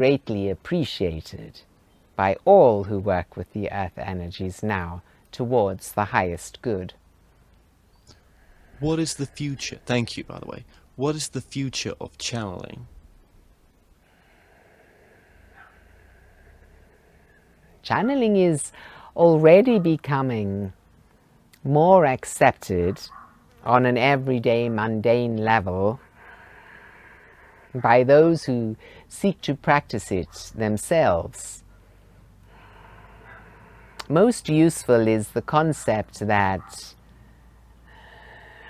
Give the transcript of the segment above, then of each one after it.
greatly appreciated by all who work with the earth energies now towards the highest good. What is the future? Thank you, by the way. What is the future of channeling? Channeling is already becoming more accepted on an everyday mundane level by those who seek to practice it themselves. Most useful is the concept that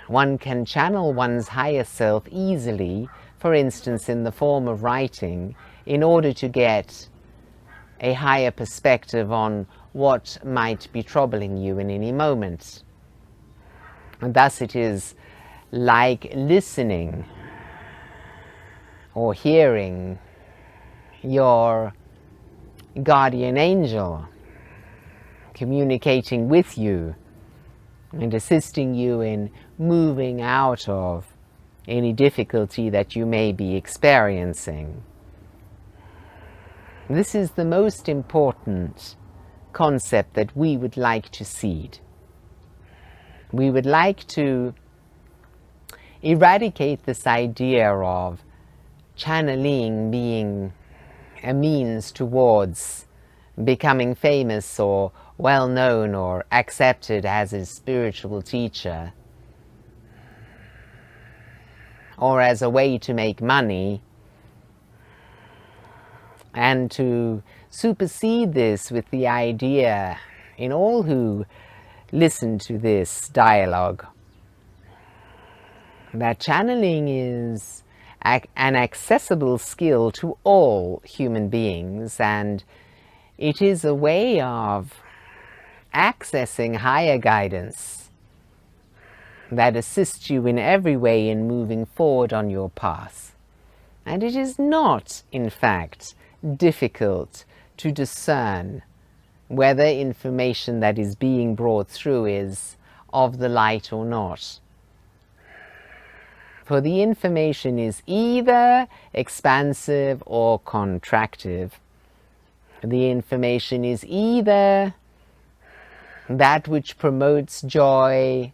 one can channel one's higher self easily, for instance in the form of writing, in order to get a higher perspective on what might be troubling you in any moment. And thus it is like listening or hearing your guardian angel communicating with you and assisting you in moving out of any difficulty that you may be experiencing. This is the most important concept that we would like to seed. We would like to eradicate this idea of channeling being a means towards becoming famous or well known or accepted as a spiritual teacher, or as a way to make money, and to supersede this with the idea in all who listen to this dialogue that channeling is an accessible skill to all human beings, and it is a way of accessing higher guidance that assists you in every way in moving forward on your path. And it is not, in fact, difficult to discern whether information that is being brought through is of the light or not. For the information is either expansive or contractive. The information is either that which promotes joy,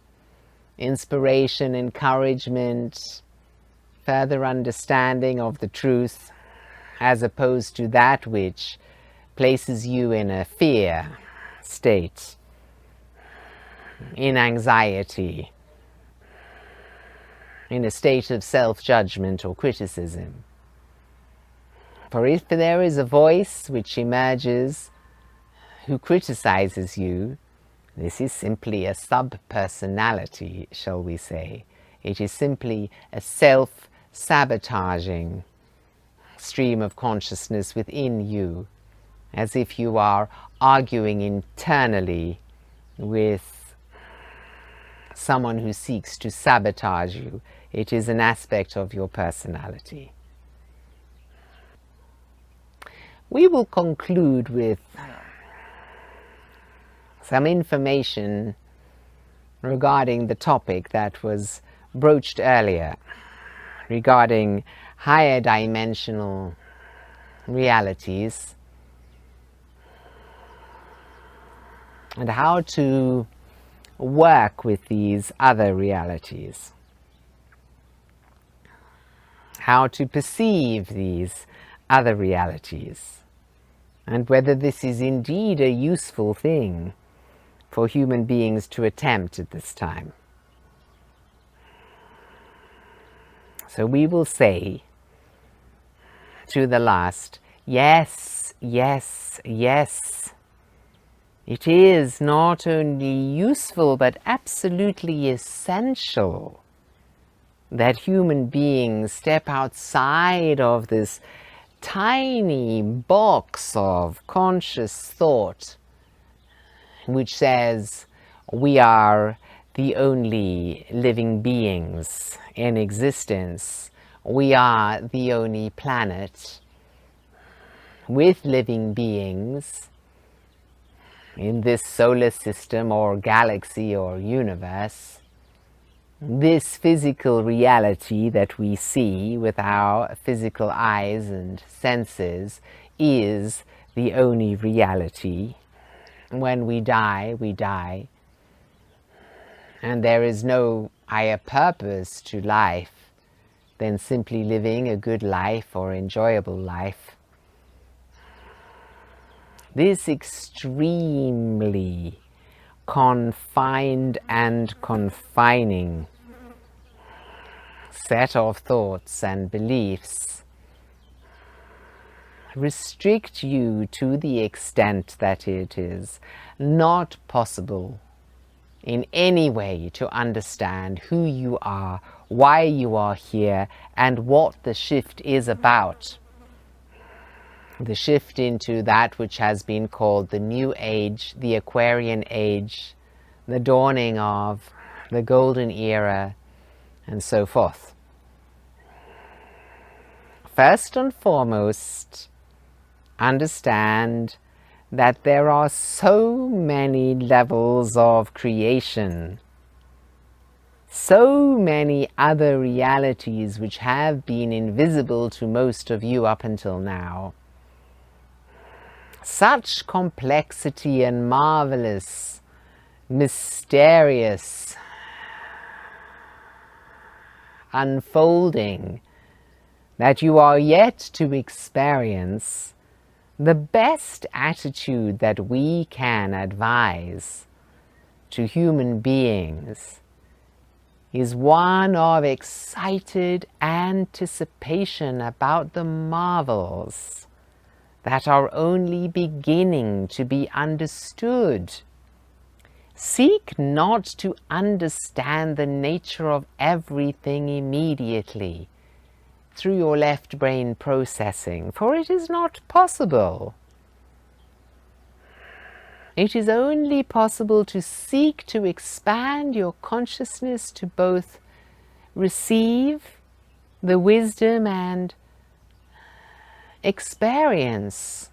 inspiration, encouragement, further understanding of the truth, as opposed to that which places you in a fear state, in anxiety, in a state of self-judgment or criticism. For if there is a voice which emerges who criticizes you, this is simply a sub-personality, shall we say. It is simply a self-sabotaging stream of consciousness within you, as if you are arguing internally with someone who seeks to sabotage you. It is an aspect of your personality. We will conclude with some information regarding the topic that was broached earlier, regarding higher dimensional realities and how to work with these other realities, how to perceive these other realities, and whether this is indeed a useful thing for human beings to attempt at this time. So we will say to the last, yes, yes, yes. It is not only useful but absolutely essential that human beings step outside of this tiny box of conscious thought which says we are the only living beings in existence. We are the only planet with living beings in this solar system or galaxy or universe. This physical reality that we see with our physical eyes and senses is the only reality. When we die, we die. And there is no higher purpose to life than simply living a good life or enjoyable life. This extremely confined and confining set of thoughts and beliefs restrict you to the extent that it is not possible in any way to understand who you are, why you are here, and what the shift is about. The shift into that which has been called the New Age, the Aquarian Age, the dawning of the Golden Era, and so forth. First and foremost, understand that there are so many levels of creation, so many other realities which have been invisible to most of you up until now. Such complexity and marvelous, mysterious unfolding that you are yet to experience. The best attitude that we can advise to human beings is one of excited anticipation about the marvels that are only beginning to be understood. Seek not to understand the nature of everything immediately through your left brain processing, for it is not possible. It is only possible to seek to expand your consciousness to both receive the wisdom and experience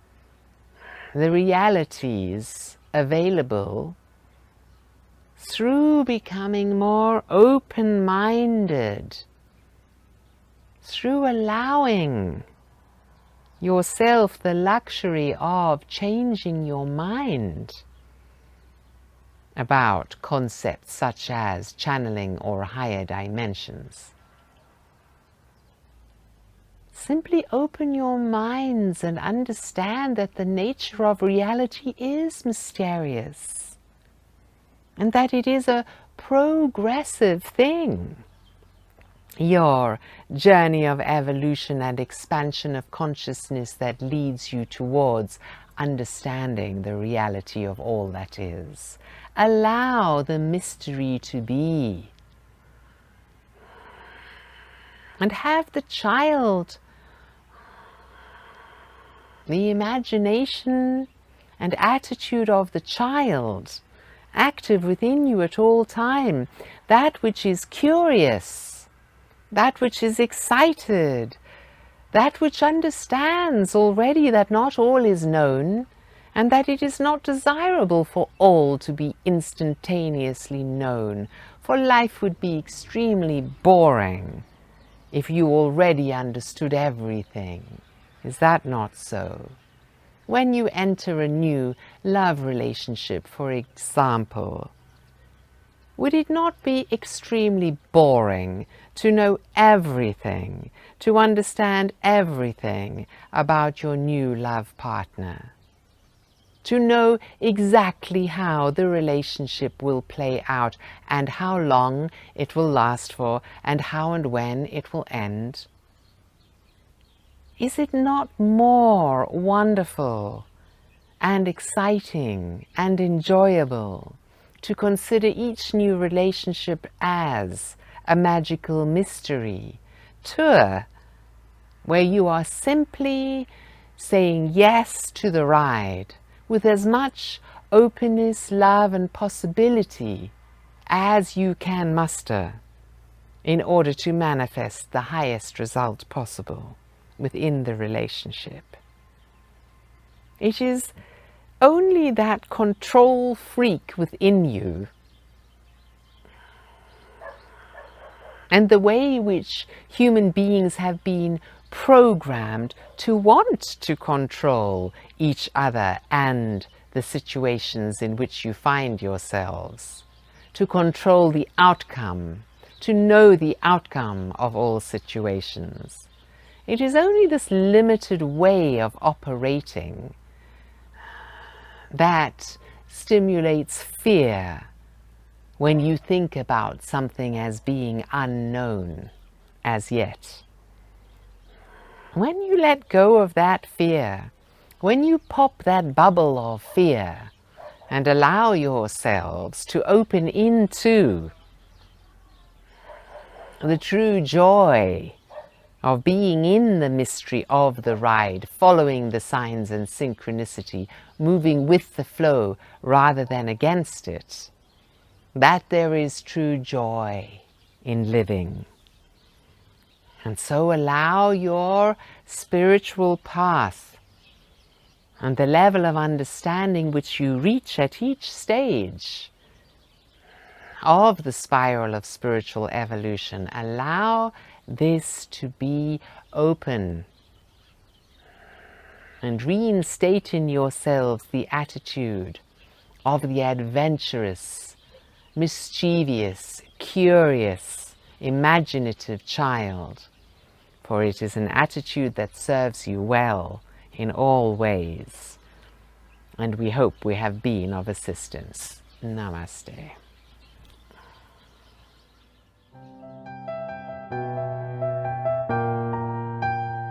the realities available through becoming more open-minded, through allowing yourself the luxury of changing your mind about concepts such as channeling or higher dimensions. Simply open your minds and understand that the nature of reality is mysterious and that it is a progressive thing. Your journey of evolution and expansion of consciousness that leads you towards understanding the reality of all that is. Allow the mystery to be. And have the child, the imagination and attitude of the child active within you at all time, that which is curious, that which is excited, that which understands already that not all is known and that it is not desirable for all to be instantaneously known, for life would be extremely boring if you already understood everything. Is that not so? When you enter a new love relationship, for example, would it not be extremely boring to know everything, to understand everything about your new love partner? To know exactly how the relationship will play out and how long it will last for and how and when it will end? Is it not more wonderful and exciting and enjoyable to consider each new relationship as a magical mystery tour where you are simply saying yes to the ride with as much openness, love and possibility as you can muster in order to manifest the highest result possible within the relationship? It is only that control freak within you and the way in which human beings have been programmed to want to control each other and the situations in which you find yourselves, to control the outcome, to know the outcome of all situations. It is only this limited way of operating that stimulates fear when you think about something as being unknown as yet. When you let go of that fear, when you pop that bubble of fear and allow yourselves to open into the true joy of being in the mystery of the ride, following the signs and synchronicity, moving with the flow rather than against it, that there is true joy in living. And so allow your spiritual path and the level of understanding which you reach at each stage of the spiral of spiritual evolution, allow this to be open, and reinstate in yourselves the attitude of the adventurous, mischievous, curious, imaginative child, for it is an attitude that serves you well in all ways, and we hope we have been of assistance. Namaste.